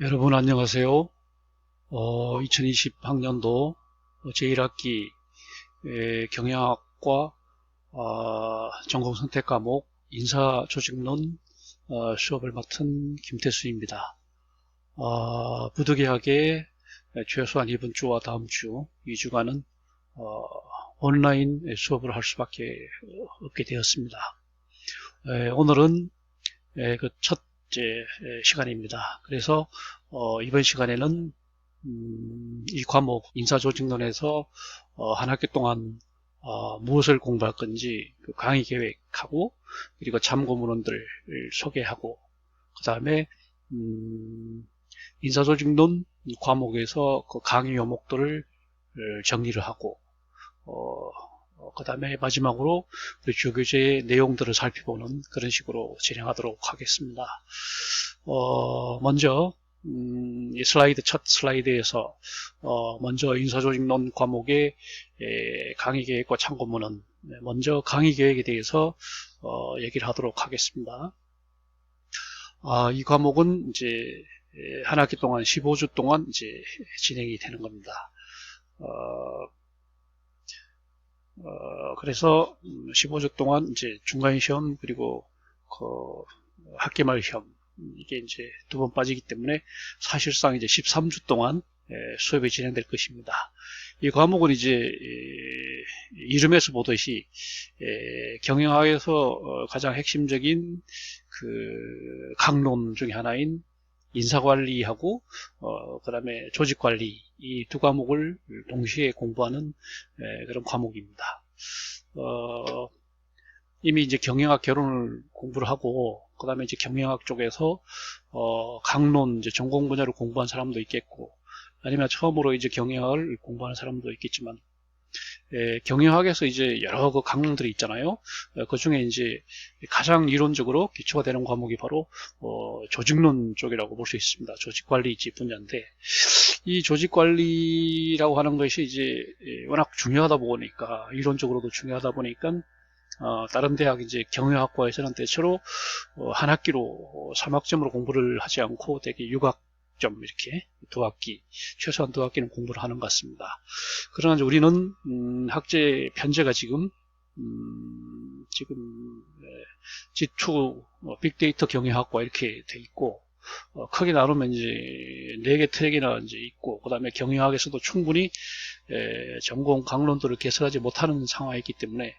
여러분 안녕하세요. 2020학년도 제1학기 경영학과 전공선택 과목 인사조직론 수업을 맡은 김태수입니다. 부득이하게 최소한 이번 주와 다음 주 2주간은 온라인 수업을 할 수밖에 없게 되었습니다. 오늘은 그 첫째 시간입니다. 그래서 이번 시간에는 이 과목 인사조직론에서 한 학기 동안 무엇을 공부할 건지 그 강의 계획하고 그리고 참고문헌들을 소개하고 그 다음에 인사조직론 과목에서 그 강의 요목들을 정리를 하고 그 다음에 마지막으로 우리 주교재의 내용들을 살펴보는 그런 식으로 진행하도록 하겠습니다. 먼저 이 슬라이드 첫 슬라이드에서 먼저 인사조직론 과목의 강의 계획과 참고문은 먼저 강의 계획에 대해서 얘기를 하도록 하겠습니다. 이 과목은 이제 한 학기 동안 15주 동안 이제 진행이 되는 겁니다. 그래서 15주 동안 이제 중간 시험 그리고 그 학기말 시험 이게 이제 두 번 빠지기 때문에 사실상 이제 13주 동안 수업이 진행될 것입니다. 이 과목은 이제 이름에서 보듯이 경영학에서 가장 핵심적인 그 강론 중에 하나인 인사관리하고 그 다음에 조직관리 이 두 과목을 동시에 공부하는 그런 과목입니다. 이미 이제 경영학 결론을 공부를 하고 그 다음에 이제 경영학 쪽에서 강론 이제 전공 분야를 공부한 사람도 있겠고 아니면 처음으로 이제 경영학을 공부하는 사람도 있겠지만 경영학에서 이제 여러 그 강론들이 있잖아요. 그 중에 이제 가장 이론적으로 기초가 되는 과목이 바로 조직론 쪽이라고 볼 수 있습니다. 조직관리 분야인데 이 조직관리라고 하는 것이 이제 워낙 중요하다 보니까 이론적으로도 중요하다 보니까 다른 대학 이제 경영학과에서는 대체로 한 학기로 3학점으로 공부를 하지 않고 되게 6학점 이렇게 두 학기 최소한 두 학기는 공부를 하는 것 같습니다. 그러나 이제 우리는 학제 편제가 지금 G2 빅데이터 경영학과 이렇게 돼 있고 크게 나누면 이제 4개 트랙이나 이제 있고 그다음에 경영학에서도 충분히 전공 강론들을 개설하지 못하는 상황이기 때문에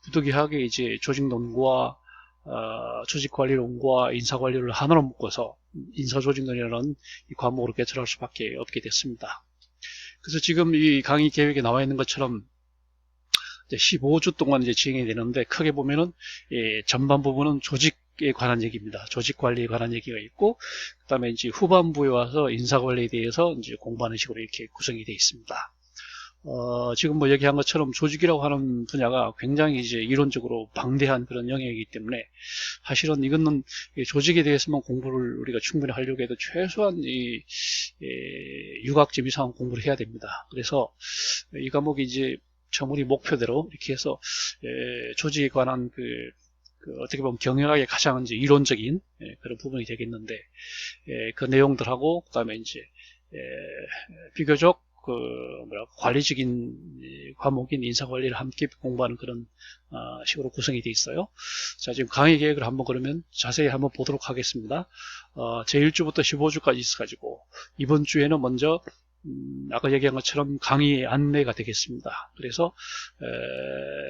부득이하게 이제 조직론과 조직관리론과 인사관리를 하나로 묶어서 인사조직론이라는 이 과목으로 개설할 수밖에 없게 됐습니다. 그래서 지금 이 강의 계획에 나와 있는 것처럼 15주 동안 이제 진행이 되는데 크게 보면은 전반 부분은 조직에 관한 얘기입니다. 조직 관리에 관한 얘기가 있고 그다음에 이제 후반부에 와서 인사 관리에 대해서 이제 공부하는 식으로 이렇게 구성이 되어 있습니다. 지금 뭐 얘기한 것처럼 조직이라고 하는 분야가 굉장히 이제 이론적으로 방대한 그런 영역이기 때문에 사실은 이거는 조직에 대해서만 공부를 우리가 충분히 하려고 해도 최소한 이 6학점 이상 공부를 해야 됩니다. 그래서 이 과목이 이제 처음 우리 목표대로 이렇게 해서 조직에 관한 그 어떻게 보면 경영학의 가장 이제 이론적인 그런 부분이 되겠는데 그 내용들하고 그다음에 이제 비교적 그 관리적인 과목인 인사관리를 함께 공부하는 그런 식으로 구성이 되어 있어요. 자, 지금 강의 계획을 한번 그러면 자세히 한번 보도록 하겠습니다. 제1주부터 15주까지 있어가지고 이번 주에는 먼저 아까 얘기한 것처럼 강의 안내가 되겠습니다. 그래서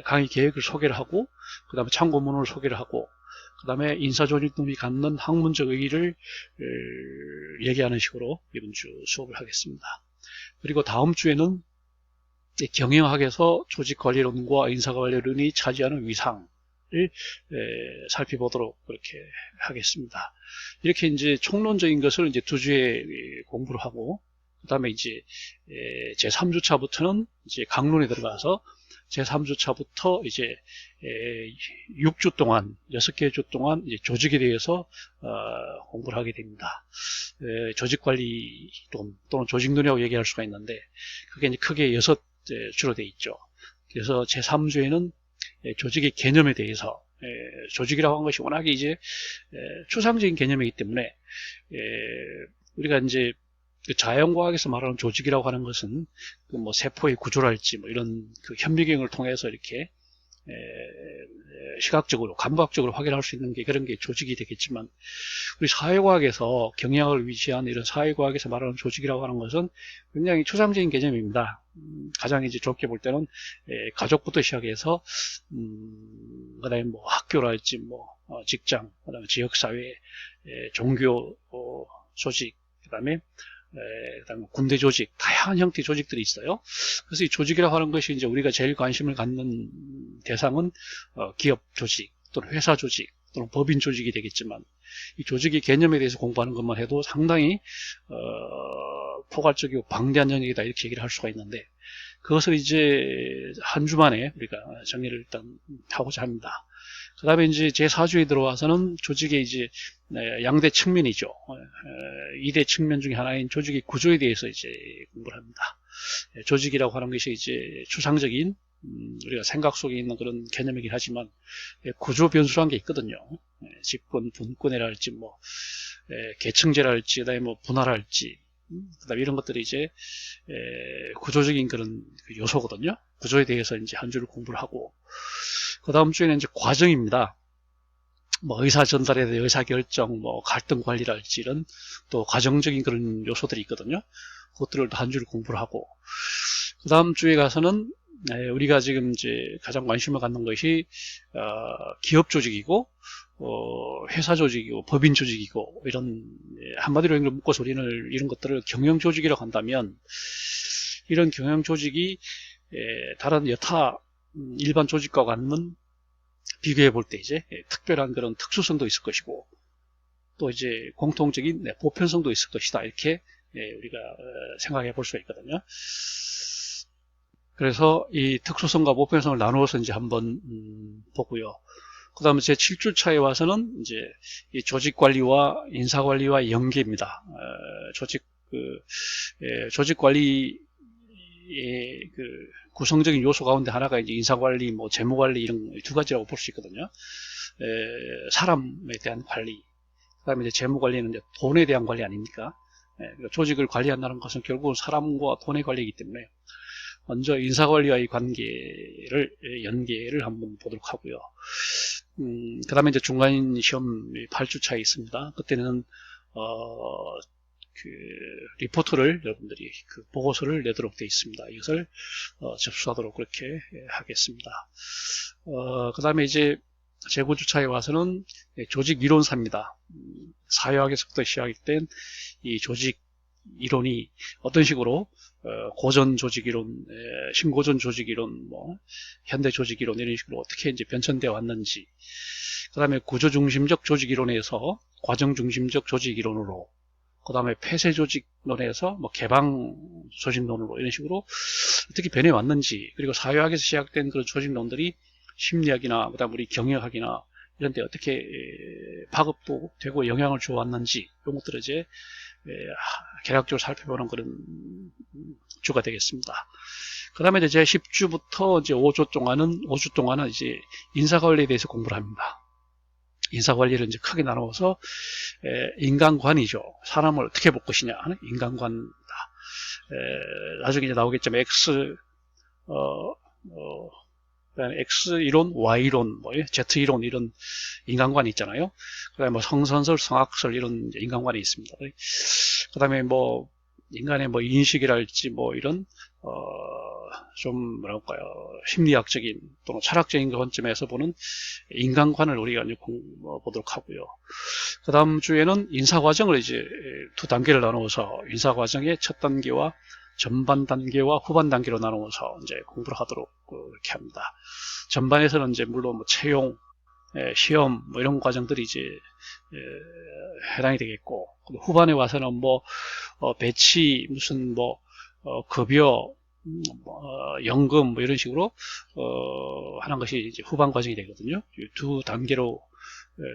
강의 계획을 소개를 하고 그 다음에 참고문을 소개를 하고 그 다음에 인사조직론이 갖는 학문적 의의를 얘기하는 식으로 이번 주 수업을 하겠습니다. 그리고 다음 주에는 경영학에서 조직관리론과 인사관리론이 차지하는 위상을 살펴보도록 그렇게 하겠습니다. 이렇게 이제 총론적인 것을 이제 2주에 공부를 하고 그 다음에 이제 제3주차부터는 이제 강론에 들어가서 제3주차부터 이제 6주 동안 6개 주 동안 이제 조직에 대해서 공부를 하게 됩니다. 조직관리론 또는 조직론이라고 얘기할 수가 있는데 그게 이제 크게 6주로 되어 있죠. 그래서 제3주에는 조직의 개념에 대해서 조직이라고 하는 것이 워낙에 이제 추상적인 개념이기 때문에 우리가 이제 그 자연과학에서 말하는 조직이라고 하는 것은 그 뭐 세포의 구조랄지 뭐 이런 그 현미경을 통해서 이렇게 시각적으로 감각적으로 확인할 수 있는 게 그런 게 조직이 되겠지만, 우리 사회과학에서 경영을 위시한 이런 사회과학에서 말하는 조직이라고 하는 것은 굉장히 초상적인 개념입니다. 가장 이제 좋게 볼 때는 가족부터 시작해서 그다음에 뭐 학교랄지 뭐 직장, 그다음에 지역사회, 종교 조직, 그다음에 군대 조직, 다양한 형태의 조직들이 있어요. 그래서 이 조직이라고 하는 것이 이제 우리가 제일 관심을 갖는 대상은 기업 조직 또는 회사 조직 또는 법인 조직이 되겠지만, 이 조직의 개념에 대해서 공부하는 것만 해도 상당히 포괄적이고 방대한 영역이다 이렇게 얘기를 할 수가 있는데, 그것을 이제 한 주만에 우리가 정리를 일단 하고자 합니다. 그 다음에 이제 제4주에 들어와서는 조직의 이제 양대 측면이죠. 2대 측면 중에 하나인 조직의 구조에 대해서 이제 공부를 합니다. 조직이라고 하는 것이 이제 추상적인 우리가 생각 속에 있는 그런 개념이긴 하지만 구조 변수라는 게 있거든요. 집권, 분권이랄지 뭐 계층제랄지, 그다음에 뭐 분할할지, 그다음에 이런 것들이 이제 구조적인 그런 요소거든요. 구조에 대해서 이제 한 주를 공부를 하고, 그 다음 주에는 이제 과정입니다. 뭐 의사 전달에 대해 의사 결정, 뭐 갈등 관리랄지 이런 또 과정적인 그런 요소들이 있거든요. 그것들을 한 주를 공부를 하고, 그 다음 주에 가서는 우리가 지금 이제 가장 관심을 갖는 것이 기업 조직이고 회사 조직이고 법인 조직이고, 이런 한마디로 묶어서 우리는 이런 것들을 경영 조직이라고 한다면, 이런 경영 조직이 다른 여타 일반 조직과는 비교해 볼 때 이제 특별한 그런 특수성도 있을 것이고, 또 이제 공통적인 보편성도 있을 것이다 이렇게 우리가 생각해 볼 수가 있거든요. 그래서 이 특수성과 보편성을 나누어서 이제 한번 보고요. 그 다음에 제 7주차에 와서는 이제 이 조직 관리와 인사 관리와 연계입니다. 조직 관리의 그 구성적인 요소 가운데 하나가 이제 인사 관리, 뭐 재무 관리 이런 두 가지라고 볼 수 있거든요. 사람에 대한 관리, 그 다음에 이제 재무 관리는 이제 돈에 대한 관리 아닙니까? 조직을 관리한다는 것은 결국은 사람과 돈의 관리이기 때문에 먼저 인사 관리와의 연계를 한번 보도록 하고요. 그 다음에 이제 중간 시험 8주차에 있습니다. 그때는 그 리포트를 여러분들이 그 보고서를 내도록 되어 있습니다. 이것을 접수하도록 그렇게 하겠습니다. 그 다음에 이제 제9주차에 와서는 조직 이론사입니다. 사회학에서부터 시작된 이 조직 이론이 어떤 식으로 고전 조직 이론, 신고전 조직 이론, 뭐 현대 조직 이론 이런 식으로 어떻게 이제 변천되어 왔는지, 그 다음에 구조 중심적 조직 이론에서 과정 중심적 조직 이론으로, 그 다음에 폐쇄 조직론에서 뭐 개방 조직론으로 이런 식으로 어떻게 변해 왔는지, 그리고 사회학에서 시작된 그런 조직론들이 심리학이나 그다음 우리 경영학이나 이런 데 어떻게 파급도 되고 영향을 주어 왔는지, 이런 것들을 이제 개략적으로 살펴보는 그런 주가 되겠습니다. 그 다음에 이제 제 10주부터 이제 5주 동안은 이제 인사관리에 대해서 공부를 합니다. 인사관리를 이제 크게 나누어서 인간관이죠. 사람을 어떻게 볼 것이냐 하는 인간관이다. 나중에 이제 나오겠지만 그다음에 X 이론, Y 이론, 뭐 Z 이론 이런 인간관이 있잖아요. 그다음에 뭐 성선설, 성악설 이런 인간관이 있습니다. 그다음에 뭐 인간의 뭐 인식이랄지 뭐 이런 좀 뭐랄까요, 심리학적인 또는 철학적인 관점에서 보는 인간관을 우리가 이제 보도록 하고요. 그 다음 주에는 인사과정을 이제 두 단계를 나누어서 인사과정의 첫 단계와 전반 단계와 후반 단계로 나누어서 이제 공부를 하도록 그렇게 합니다. 전반에서는 이제 물론 뭐 채용, 시험 뭐 이런 과정들이 이제 해당이 되겠고, 후반에 와서는 뭐 배치, 무슨 뭐 급여, 연금 뭐 이런 식으로 하는 것이 이제 후반 과정이 되거든요. 두 단계로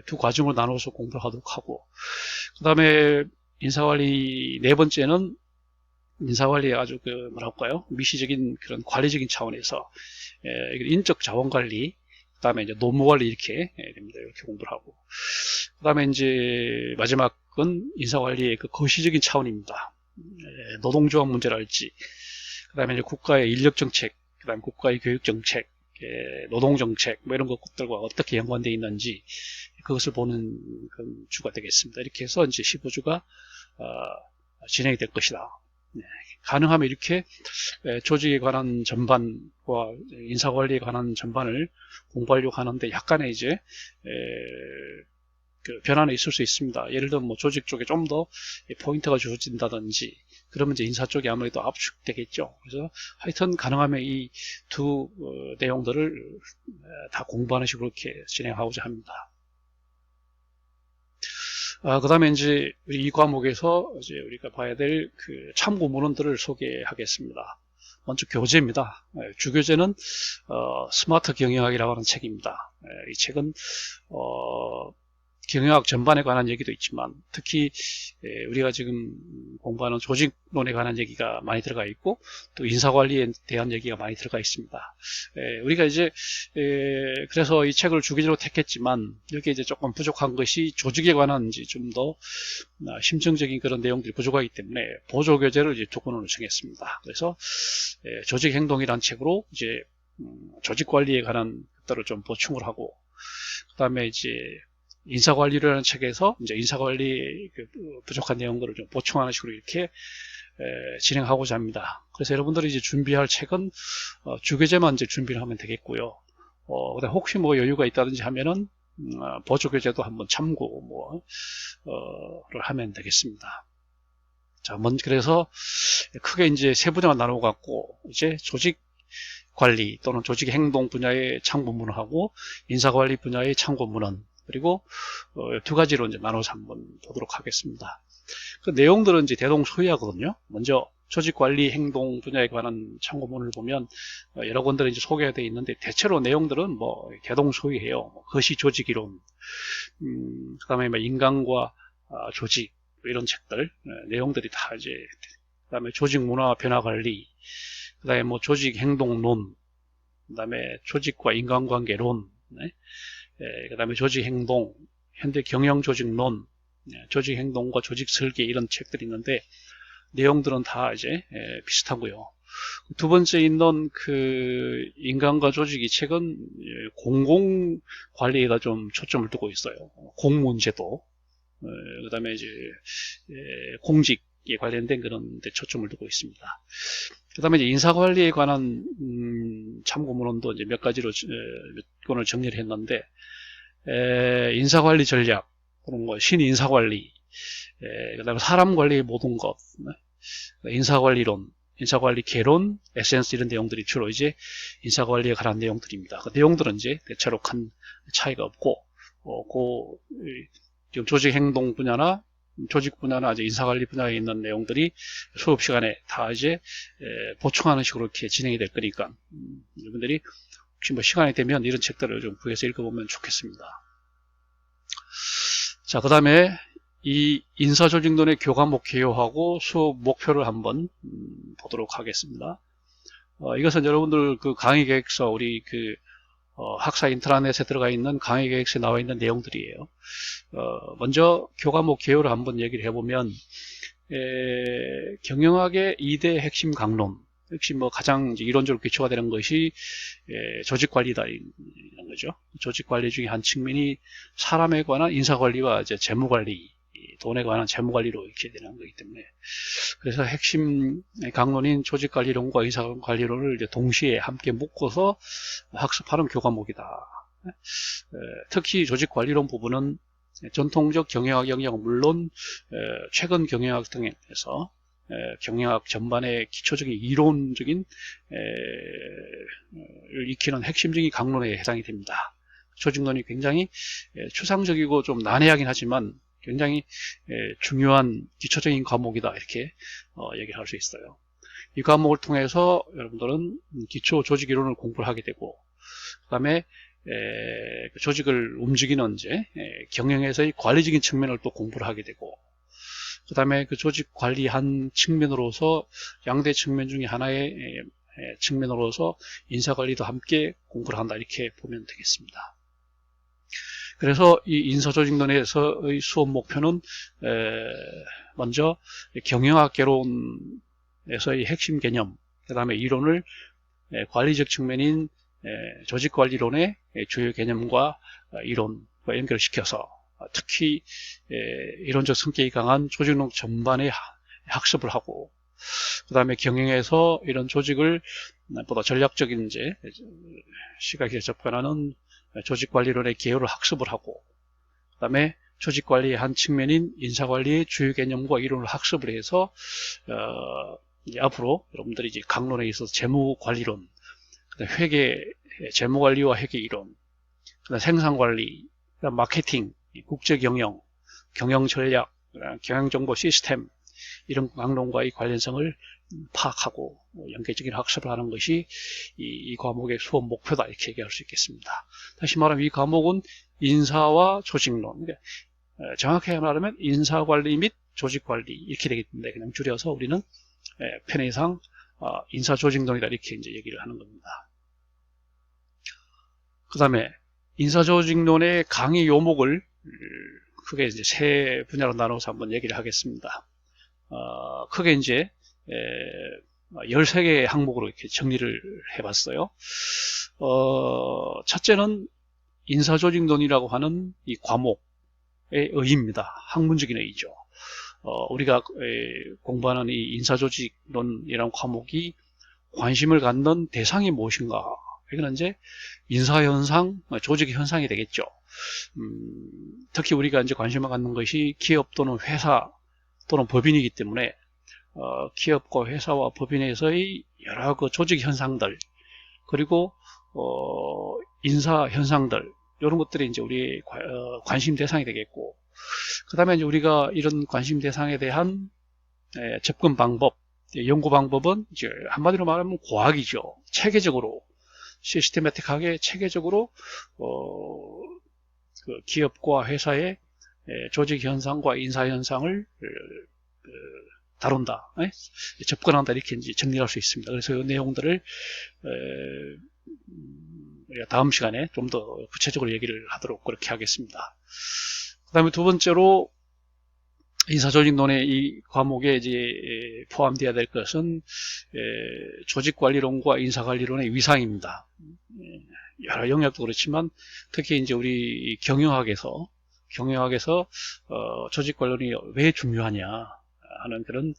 두 과정으로 나눠서 공부를 하도록 하고, 그 다음에 인사관리 네 번째는 인사관리의 아주 그 뭐랄까요, 미시적인 그런 관리적인 차원에서 인적 자원 관리, 그 다음에 이제 노무 관리 이렇게 됩니다. 이렇게 공부를 하고, 그 다음에 이제 마지막 그건 인사관리의 그 거시적인 차원입니다. 노동조합 문제랄지, 그 다음에 이제 국가의 인력정책, 그 다음에 국가의 교육정책, 노동정책, 뭐 이런 것들과 어떻게 연관되어 있는지, 그것을 보는 주가 되겠습니다. 이렇게 해서 이제 15주가, 진행이 될 것이다. 가능하면 이렇게 조직에 관한 전반과 인사관리에 관한 전반을 공부하려고 하는데 약간의 이제 그 변화는 있을 수 있습니다. 예를 들면 뭐 조직 쪽에 좀 더 포인트가 주어진다든지 그러면 이제 인사 쪽이 아무래도 압축되겠죠. 그래서 하여튼 가능하면 이 두 내용들을 다 공부하는 식으로 이렇게 진행하고자 합니다. 그 다음에 이제 이 과목에서 이제 우리가 봐야 될 그 참고 문헌들을 소개하겠습니다. 먼저 교재입니다. 주교재는 스마트 경영학이라고 하는 책입니다. 이 책은 경영학 전반에 관한 얘기도 있지만 특히 우리가 지금 공부하는 조직론에 관한 얘기가 많이 들어가 있고 또 인사관리에 대한 얘기가 많이 들어가 있습니다. 우리가 이제 그래서 이 책을 주기적으로 택했지만 여기에 이제 조금 부족한 것이 조직에 관한 좀 더 심층적인 그런 내용들이 부족하기 때문에 보조교재를 이제 조건으로 정했습니다. 그래서 조직행동이라는 책으로 이제 조직관리에 관한 것들을 좀 보충을 하고 그 다음에 이제 인사관리라는 책에서 이제 인사관리 부족한 내용들을 좀 보충하는 식으로 이렇게 진행하고자 합니다. 그래서 여러분들이 이제 준비할 책은 주교재만 이제 준비를 하면 되겠고요. 그다음 혹시 뭐 여유가 있다든지 하면은 보조교재도 한번 참고 를 하면 되겠습니다. 자, 그래서 크게 이제 세 분야만 나누어 갖고 이제 조직 관리 또는 조직 행동 분야의 참고문을 하고 인사관리 분야의 참고문은 그리고 두 가지로 이제 나눠서 한번 보도록 하겠습니다. 그 내용들은 이제 대동소이하거든요. 먼저 조직관리 행동 분야에 관한 참고문을 보면 여러 권들이 이제 소개가 되어 있는데 대체로 내용들은 뭐 대동소이해요. 거시조직이론, 그다음에 인간과 조직 이런 책들 내용들이 다 이제 그다음에 조직문화 변화관리, 그다음에 뭐 조직행동론, 그다음에 조직과 인간관계론. 그 다음에 조직행동, 현대 경영조직론, 조직행동과 조직설계 이런 책들이 있는데 내용들은 다 이제 비슷하고요. 두 번째 있는 그 인간과 조직 이 책은 공공관리에다 좀 초점을 두고 있어요. 공문제도, 그 다음에 이제 공직에 관련된 그런 데 초점을 두고 있습니다. 그 다음에 이제 인사관리에 관한 참고문헌도 이제 몇 가지로 몇 권을 정리를 했는데 인사관리 전략, 그런 거 신인사관리, 그 다음에 사람관리의 모든 것, 인사관리론, 인사관리 개론, 에센스 이런 내용들이 주로 이제 인사관리에 관한 내용들입니다. 그 내용들은 이제 대체로 큰 차이가 없고, 지금 조직행동 분야나 조직 분야나 이제 인사관리 분야에 있는 내용들이 수업 시간에 다 이제 보충하는 식으로 이렇게 진행이 될 거니까 여러분들이 혹시 뭐 시간이 되면 이런 책들을 좀 구해서 읽어보면 좋겠습니다. 자, 그 다음에 이 인사조직론의 교과목 개요하고 수업 목표를 한번 보도록 하겠습니다. 이것은 여러분들 그 강의 계획서 우리 그 학사 인트라넷에 들어가 있는 강의 계획서에 나와 있는 내용들이에요. 먼저 교과목 개요를 한번 얘기를 해보면 경영학의 2대 핵심 강론, 역시 뭐 가장 이론적으로 기초가 되는 것이 조직관리다 이런 거죠. 조직관리 중에 한 측면이 사람에 관한 인사관리와 이제 재무관리, 돈에 관한 재무관리로 이렇게 되는 거기 때문에 그래서 핵심 강론인 조직관리론과 인사관리론을 이제 동시에 함께 묶어서 학습하는 교과목이다. 특히 조직관리론 부분은 전통적 경영학 영역은 물론 최근 경영학 등에서 경영학 전반의 기초적인 이론적인 익히는 핵심적인 강론에 해당이 됩니다. 조직론이 굉장히 추상적이고 좀 난해하긴 하지만 굉장히 중요한 기초적인 과목이다 이렇게 얘기를 할 수 있어요. 이 과목을 통해서 여러분들은 기초 조직 이론을 공부를 하게 되고 그 다음에 조직을 움직이는 이제 경영에서의 관리적인 측면을 또 공부를 하게 되고 그 다음에 그 조직 관리 한 측면으로서 양대 측면 중에 하나의 측면으로서 인사관리도 함께 공부를 한다 이렇게 보면 되겠습니다. 그래서 이 인사조직론에서의 수업 목표는 먼저 경영학 개론에서의 핵심 개념, 그 다음에 이론을 관리적 측면인 조직관리론의 주요 개념과 이론과 연결시켜서 특히 이론적 성격이 강한 조직론 전반의 학습을 하고, 그 다음에 경영에서 이런 조직을 보다 전략적인 시각에 접근하는 조직관리론의 개요를 학습을 하고, 그 다음에 조직관리의 한 측면인 인사관리의 주요 개념과 이론을 학습을 해서 이제 앞으로 여러분들이 이제 강론에 있어서 재무관리론, 회계, 재무관리와 회계 이론, 그다음 생산관리, 그다음 마케팅, 국제경영, 경영전략, 경영정보 시스템, 이런 강론과의 관련성을 파악하고 연계적인 학습을 하는 것이 이 과목의 수업 목표다, 이렇게 얘기할 수 있겠습니다. 다시 말하면 이 과목은 인사와 조직론, 정확하게 말하면 인사관리 및 조직관리 이렇게 되겠는데, 그냥 줄여서 우리는 편의상 인사조직론이다, 이렇게 이제 얘기를 하는 겁니다. 그 다음에 인사조직론의 강의 요목을 크게 이제 세 분야로 나눠서 한번 얘기를 하겠습니다. 크게 이제 13개의 항목으로 이렇게 정리를 해봤어요. 첫째는 인사조직론이라고 하는 이 과목의 의의입니다. 학문적인 의의죠. 우리가 공부하는 이 인사조직론이라는 과목이 관심을 갖는 대상이 무엇인가? 이건 이제 인사현상, 조직현상이 되겠죠. 특히 우리가 이제 관심을 갖는 것이 기업 또는 회사 또는 법인이기 때문에 기업과 회사와 법인에서의 여러 그 조직 현상들, 그리고 인사 현상들, 이런 것들이 이제 우리의 관심 대상이 되겠고, 그 다음에 이제 우리가 이런 관심 대상에 대한 접근 방법, 연구 방법은 이제 한마디로 말하면 과학이죠. 체계적으로, 시스테매틱하게 체계적으로 그 기업과 회사의 조직 현상과 인사 현상을 다룬다, 접근한다, 이렇게 이제 정리할 수 있습니다. 그래서 이 내용들을 다음 시간에 좀 더 구체적으로 얘기를 하도록 그렇게 하겠습니다. 그 다음에 두 번째로 인사조직론의 이 과목에 이제 포함되어야 될 것은 조직관리론과 인사관리론의 위상입니다. 여러 영역도 그렇지만 특히 이제 우리 경영학에서 조직관리론이 왜 중요하냐 하는 그런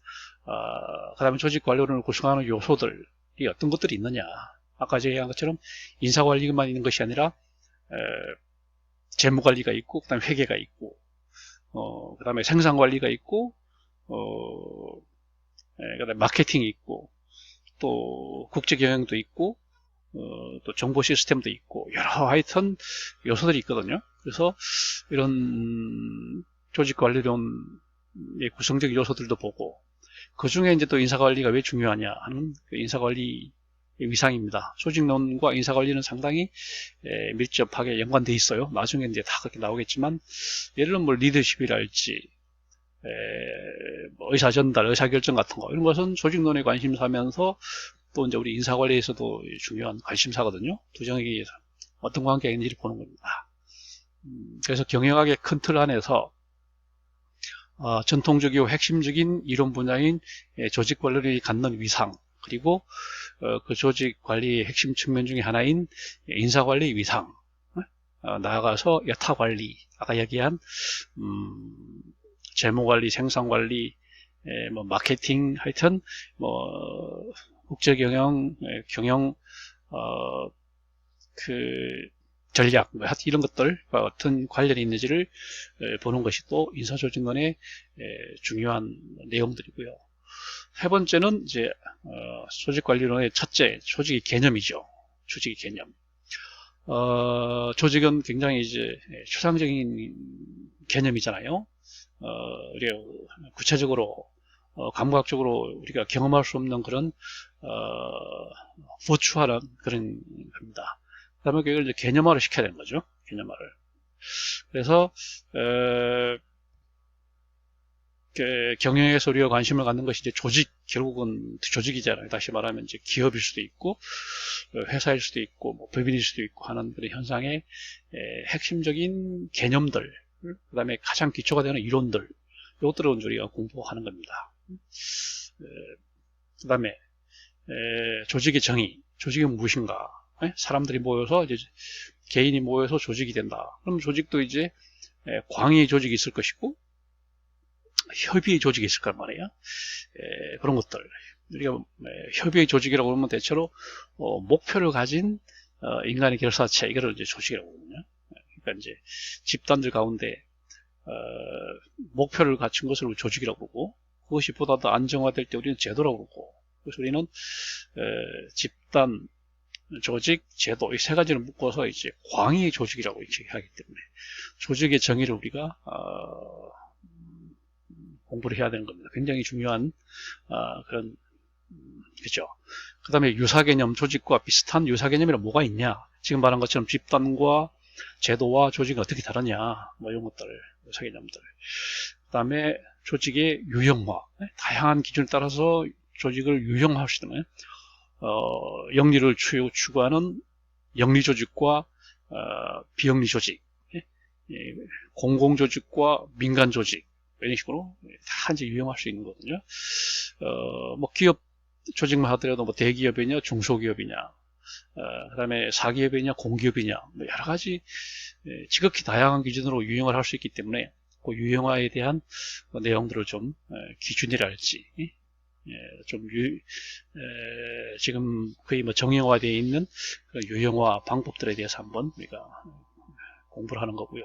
그 다음에 조직관리론을 구성하는 요소들이 어떤 것들이 있느냐. 아까 제가 얘기한 것처럼 인사관리만 있는 것이 아니라 재무관리가 있고, 그 다음에 회계가 있고, 그 다음에 생산관리가 있고, 그 다음에 마케팅이 있고, 또 국제경영도 있고, 또 정보 시스템도 있고, 여러 하여튼 요소들이 있거든요. 그래서 이런 조직관리론의 구성적 요소들도 보고, 그 중에 이제 또 인사관리가 왜 중요하냐 하는 그 인사관리 위상입니다. 조직론과 인사관리는 상당히 밀접하게 연관되어 있어요. 나중에 이제 다 그렇게 나오겠지만, 예를 들면 뭐 리더십이랄지, 뭐 의사전달, 의사결정 같은 거, 이런 것은 조직론에 관심사면서 또 이제 우리 인사관리에서도 중요한 관심사거든요. 두 정액이 어떤 관계가 있는지를 보는 겁니다. 그래서 경영학의 큰 틀 안에서 전통적이고 핵심적인 이론 분야인 조직관리를 갖는 위상, 그리고 그 조직관리의 핵심 측면 중에 하나인 인사관리 위상, 나아가서 여타관리, 아까 얘기한 재무관리, 생산관리, 뭐 마케팅, 하여튼 뭐 국제경영, 경영, 그 전략, 뭐 이런 것들과 어떤 관련이 있는지를 보는 것이 또 인사조직론의 중요한 내용들이고요. 세 번째는 이제 조직관리론의 첫째, 조직의 개념이죠. 조직의 개념. 조직은 굉장히 이제 추상적인 개념이잖아요. 우리가 구체적으로 감각적으로 우리가 경험할 수 없는 그런 부추하는 그런 겁니다. 그 다음에 그걸 이제 개념화를 시켜야 되는 거죠. 개념화를. 그래서 경영에서 우리가 관심을 갖는 것이 이제 조직, 결국은 조직이잖아요. 다시 말하면 이제 기업일 수도 있고, 회사일 수도 있고, 뭐 법인일 수도 있고 하는 그런 현상의 핵심적인 개념들, 그 다음에 가장 기초가 되는 이론들, 이것들을 우리가 공부하는 겁니다. 그 다음에 조직의 정의, 조직이 무엇인가? 사람들이 모여서 이제 개인이 모여서 조직이 된다. 그럼 조직도 이제 광의의 조직이 있을 것이고 협의의 조직이 있을 거란 말이에요. 그런 것들 우리가 협의의 조직이라고 그러면 대체로 목표를 가진 인간의 결사체, 이거를 이제 조직이라고 하거든요. 그러니까 이제 집단들 가운데 목표를 갖춘 것을 조직이라고 그러고, 그것이 보다 더 안정화될 때 우리는 제도라고 그러고, 그래서 우리는 집단, 조직, 제도 이 세 가지를 묶어서 이제 광의의 조직이라고 이렇게 하기 때문에 조직의 정의를 우리가 공부를 해야 되는 겁니다. 굉장히 중요한 그런 그죠. 그 다음에 유사개념, 조직과 비슷한 유사개념이란 뭐가 있냐, 지금 말한 것처럼 집단과 제도와 조직이 어떻게 다르냐, 뭐 이런 것들, 유사개념들. 그 다음에 조직의 유형화, 다양한 기준에 따라서 조직을 유형화할 수 있는, 영리를 추구하는 영리조직과 비영리 조직, 공공조직과 민간조직, 이런 식으로 다 이제 유형할 수 있는 거거든요. 뭐 기업 조직만 하더라도 뭐 대기업이냐, 중소기업이냐, 그 다음에 사기업이냐, 공기업이냐, 뭐 여러 가지 지극히 다양한 기준으로 유형을 할 수 있기 때문에 그 유형화에 대한 내용들을 좀 기준이랄지, 좀 지금 거의 뭐 정형화되어 있는 유형화 방법들에 대해서 한번 우리가 공부를 하는 거고요.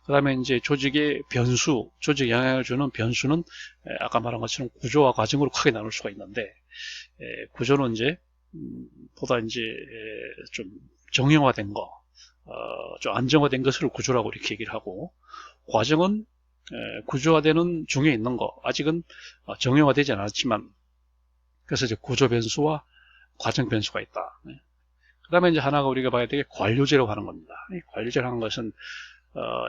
그 다음에 이제 조직의 변수, 조직에 영향을 주는 변수는 아까 말한 것처럼 구조와 과정으로 크게 나눌 수가 있는데, 구조는 이제 보다 이제 좀 정형화된 거, 좀 안정화된 것을 구조라고 이렇게 얘기를 하고, 과정은 구조화되는 중에 있는 거, 아직은 정형화되지 않았지만, 그래서 이제 구조 변수와 과정 변수가 있다. 그 다음에 이제 하나가 우리가 봐야 되게 관료제라고 하는 겁니다. 관료제라고 하는 것은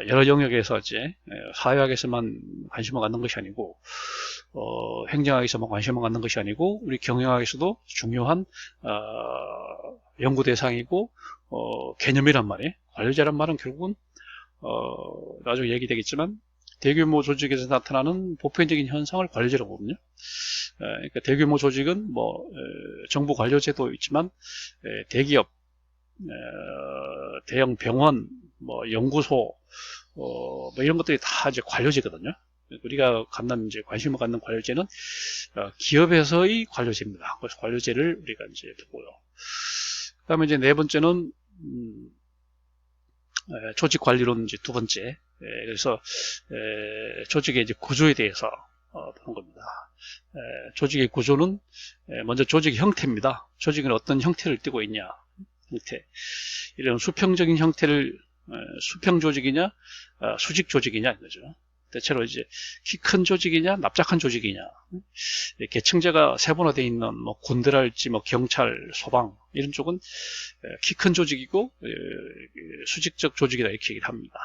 여러 영역에서 이제 사회학에서만 관심을 갖는 것이 아니고, 행정학에서만 관심을 갖는 것이 아니고, 우리 경영학에서도 중요한 연구 대상이고 개념이란 말이에요. 관료제란 말은 결국은 나중에 얘기되겠지만 대규모 조직에서 나타나는 보편적인 현상을 관료제라고 하거든요. 그러니까 대규모 조직은 뭐 정부 관료제도 있지만 대기업, 대형 병원, 뭐 연구소, 뭐 이런 것들이 다 이제 관료제거든요. 우리가 이제 관심을 갖는 관료제는 기업에서의 관료제입니다. 그래서 관료제를 우리가 이제 보고요. 그다음에 이제 네 번째는 조직 관리론, 이제 두 번째. 그래서 조직의 이제 구조에 대해서 보는 겁니다. 조직의 구조는 먼저 조직의 형태입니다. 조직은 어떤 형태를 띠고 있냐, 형태. 이런 수평적인 형태를 수평 조직이냐, 수직 조직이냐 이거죠. 대체로 이제 키 큰 조직이냐, 납작한 조직이냐. 계층제가 세분화되어 있는 뭐 군대랄지 뭐 경찰, 소방 이런 쪽은 키 큰 조직이고 수직적 조직이다 이렇게 얘기를 합니다.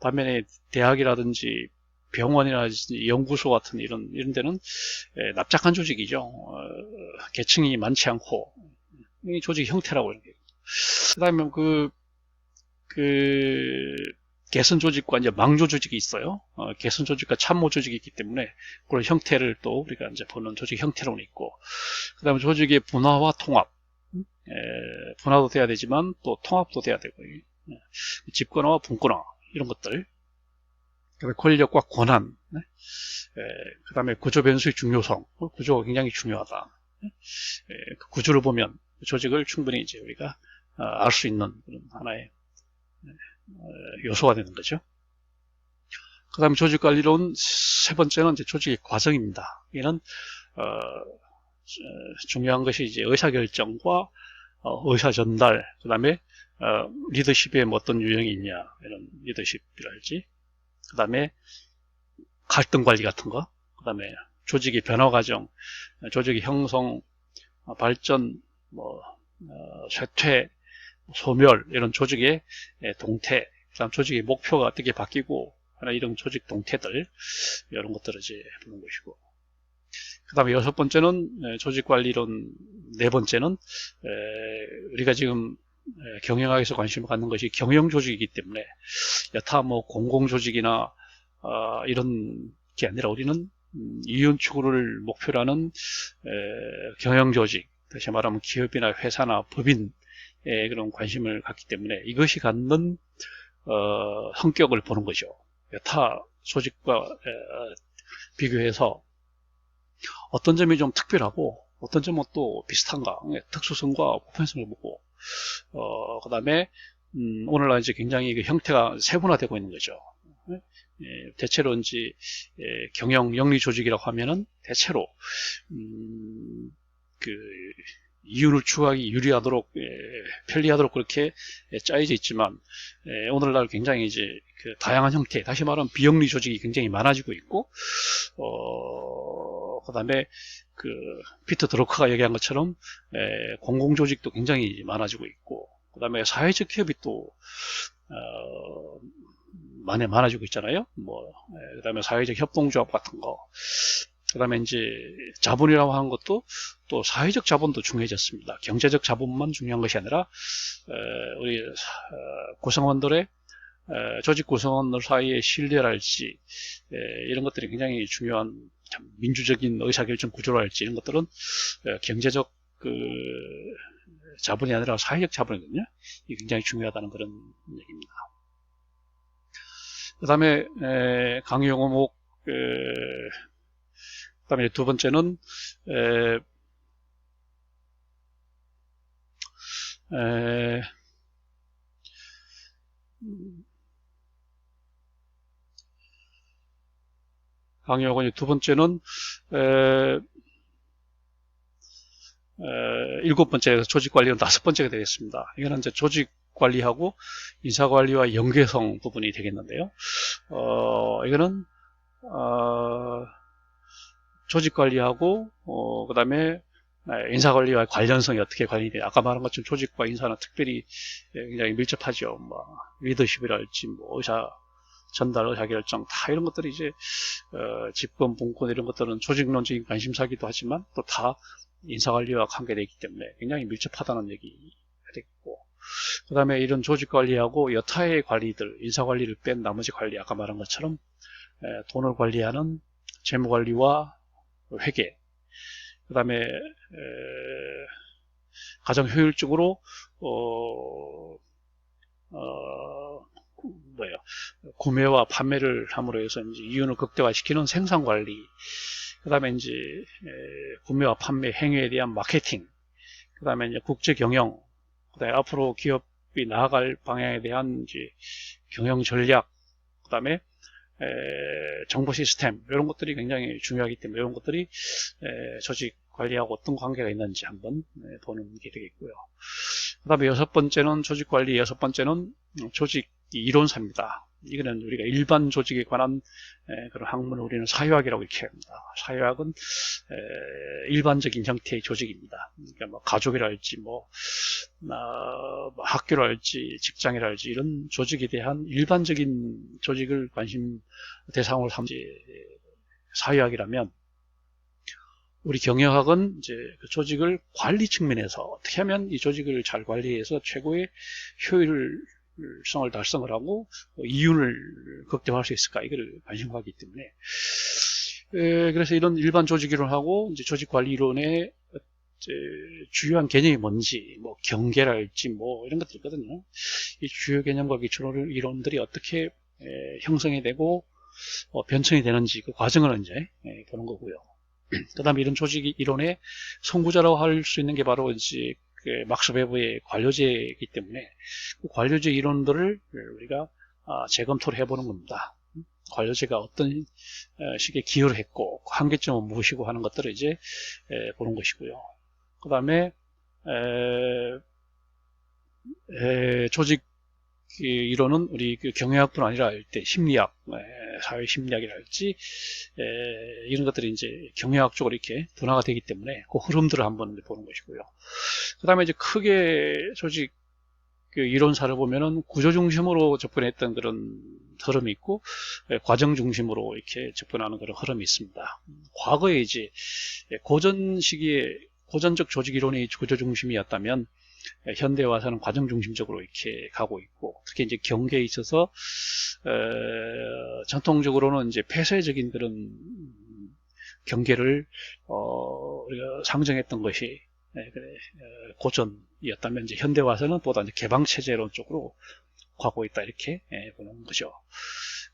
반면에 대학이라든지 병원이라든지 연구소 같은 이런 데는 납작한 조직이죠. 계층이 많지 않고 이 조직 형태라고 이렇게. 그다음에 개선 조직과 이제 망조 조직이 있어요. 개선 조직과 참모 조직이 있기 때문에 그런 형태를 또 우리가 이제 보는 조직 형태로는 있고, 그 다음에 조직의 분화와 통합. 분화도 돼야 되지만 또 통합도 돼야 되고, 집권화와 분권화 이런 것들. 그다음에 권력과 권한. 그 다음에 구조 변수의 중요성. 구조가 굉장히 중요하다. 그 구조를 보면 조직을 충분히 이제 우리가 알 수 있는 그런 하나의 요소가 되는 거죠. 그 다음에 조직관리론 세 번째는 이제 조직의 과정입니다. 이는 중요한 것이 이제 의사결정과 의사전달, 그 다음에 리더십에 뭐 어떤 유형이 있냐, 이런 리더십이랄지, 그 다음에 갈등관리 같은 거, 그 다음에 조직의 변화과정, 조직의 형성, 발전, 뭐 쇠퇴, 소멸, 이런 조직의 동태, 그다음 조직의 목표가 어떻게 바뀌고 하나 이런 조직 동태들 이런 것들을 이제 보는 것이고, 그 다음에 여섯 번째는 조직관리론, 네 번째는 우리가 지금 경영학에서 관심을 갖는 것이 경영조직이기 때문에 여타 뭐 공공조직이나 이런 게 아니라 우리는 이윤 추구를 목표로 하는 경영조직, 다시 말하면 기업이나 회사나 법인에 그런 관심을 갖기 때문에 이것이 갖는 성격을 보는 거죠. 여타 조직과 비교해서 어떤 점이 좀 특별하고 어떤 점은 또 비슷한가, 특수성과 보편성을 보고, 그 다음에 오늘날 이제 굉장히 그 형태가 세분화되고 있는 거죠. 대체로 이제 경영 영리 조직이라고 하면은 대체로 그 이윤을 추구하기 유리하도록, 편리하도록 그렇게 짜여져 있지만, 오늘날 굉장히 이제 그 다양한 형태, 다시 말하면 비영리 조직이 굉장히 많아지고 있고, 그 다음에 그 피터 드러커가 얘기한 것처럼 공공조직도 굉장히 많아지고 있고, 그 다음에 사회적 기업이 또 많아지고 있잖아요. 그 다음에 사회적 협동조합 같은 거, 그 다음에 이제 자본이라고 하는 것도 또 사회적 자본도 중요해졌습니다. 경제적 자본만 중요한 것이 아니라 우리 구성원들의 조직 구성원들 사이의 신뢰랄지 이런 것들이 굉장히 중요한 민주적인 의사결정 구조랄지 이런 것들은 경제적 그 자본이 아니라 사회적 자본이거든요. 이게 굉장히 중요하다는 그런 얘기입니다. 그 다음에 강의용어목, 그 다음에 두 번째는 강의용어 두 번째는 일곱 번째 조직관리는 다섯 번째가 되겠습니다. 이거는 이제 조직관리하고 인사관리와 연계성 부분이 되겠는데요. 이거는 조직관리하고 그 다음에 인사관리와 관련성이 어떻게 관련이 아까 말한 것처럼 조직과 인사는 특별히 굉장히 밀접하죠. 뭐 리더십이랄지 뭐 의사 전달, 의사결정 다 이런 것들이 이제 집권, 분권 이런 것들은 조직론적인 관심사기도 하지만 또 다 인사관리와 관계되어 있기 때문에 굉장히 밀접하다는 얘기가 되겠고, 그 다음에 이런 조직관리하고 여타의 관리들, 인사관리를 뺀 나머지 관리, 아까 말한 것처럼 돈을 관리하는 재무관리와 회계, 그 다음에 가장 효율적으로 구매와 판매를 함으로 해서 이제 이윤을 극대화시키는 생산관리, 그 다음에 이제 구매와 판매 행위에 대한 마케팅, 그 다음에 이제 국제경영, 그 다음에 앞으로 기업이 나아갈 방향에 대한 이제 경영 전략, 그 다음에 정보 시스템 이런 것들이 굉장히 중요하기 때문에 이런 것들이 조직 관리하고 어떤 관계가 있는지 한번 보는 게 되겠고요. 그 다음에 여섯 번째는 조직관리, 여섯 번째는 조직 이론사입니다. 이거는 우리가 일반 조직에 관한 그런 학문을 우리는 사회학이라고 이렇게 합니다. 사회학은 일반적인 형태의 조직입니다. 그러니까 뭐 가족이랄지 뭐 학교랄지 직장이랄지 이런 조직에 대한 일반적인 조직을 관심 대상으로 삼지 사회학이라면, 우리 경영학은 이제 그 조직을 관리 측면에서 어떻게 하면 이 조직을 잘 관리해서 최고의 효율성을 달성을 하고 이윤을 극대화할 수 있을까, 이걸 관심 갖기 때문에 그래서 이런 일반 조직 이론하고 이제 조직 관리 이론의 주요한 개념이 뭔지, 뭐 경계랄지 뭐 이런 것들 있거든요. 이 주요 개념과 기초 이론들이 어떻게 형성이 되고 변천이 되는지 그 과정을 이제 보는 거고요. 그 다음에 이런 조직 이론의 선구자라고 할 수 있는 게 바로 이제 그 막스 베버의 관료제이기 때문에 그 관료제 이론들을 우리가 재검토를 해보는 겁니다. 관료제가 어떤 식의 기여를 했고 한계점은 무엇이고 하는 것들을 이제 보는 것이고요. 그 다음에 조직 이론은 우리 그 경영학뿐 아니라 심리학, 사회 심리학이랄지 이런 것들이 이제 경영학 쪽으로 이렇게 분화가 되기 때문에 그 흐름들을 한번 보는 것이고요. 그 다음에 이제 크게 조직 그 이론사를 보면은 구조 중심으로 접근했던 그런 흐름이 있고, 과정 중심으로 이렇게 접근하는 그런 흐름이 있습니다. 과거에 이제 고전 시기에 고전적 조직 이론이 구조 중심이었다면, 현대에 와서는 과정 중심적으로 이렇게 가고 있고, 특히 이제 경계에 있어서 전통적으로는 이제 폐쇄적인 그런 경계를 우리가 상정했던 것이 고전이었다면, 이제 현대 와서는 보다 이제 개방 체제론 쪽으로 가고 있다, 이렇게 보는 거죠.